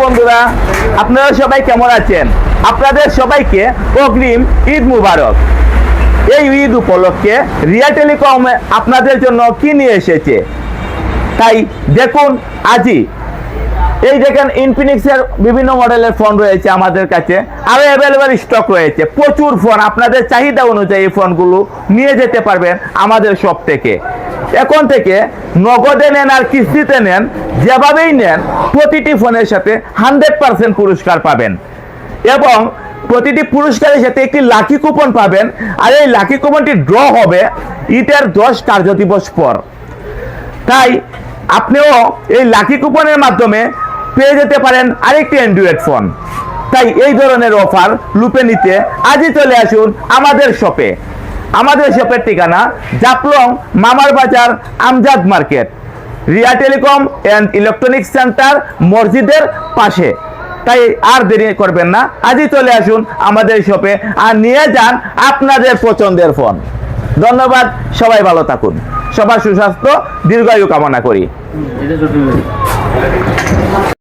বন্ধুরা, আপনারা সবাই কেমন আছেন? আপনাদের সবাইকে অগ্রিম ঈদ মুবারক। এই ঈদ উপলক্ষে রিয়া টেলিকম আপনাদের জন্য কি নিয়ে এসেছে তাই দেখুন আজই। এই দেখেন ইনফিনিক্সের বিভিন্ন মডেলের ফোন রয়েছে আমাদের কাছে, আরো অ্যাভেলেবেল স্টক রয়েছে। প্রচুর ফোন, আপনাদের চাহিদা অনুযায়ী এই ফোনগুলো নিয়ে যেতে পারবেন আমাদের শপ থেকে। এখন থেকে নগদে নেন আর কিস্তিতে নেন, যেভাবেই নেন প্রতিটি ফোনের সাথে 100% পুরস্কার পাবেন এবং প্রতিটি পুরস্কারের সাথে একটি লাকি কুপন পাবেন। আর এই লাকি কুপনটি ড্র হবে ঈদের 10 কার্যদিবস পর। তাই আপনিও এই লাকি কুপনের মাধ্যমে পেয়ে যেতে পারেন আরেকটি অ্যান্ড্রয়েড ফোন। তাই এই ধরনের অফার লুপে নিতে আজই চলে আসুন আমাদের শপে। আমাদের শপের ঠিকানা জাফলং মামার বাজার, Amjad market, Riya telecom and electronics centre মসজিদের পাশে। তাই আর দেরি করবেন না, আজই চলে আসুন আমাদের শপে আর নিয়ে যান আপনাদের পছন্দের ফোন। ধন্যবাদ, সবাই ভালো থাকুন। সবার সুস্বাস্থ্য দীর্ঘায়ু কামনা করি।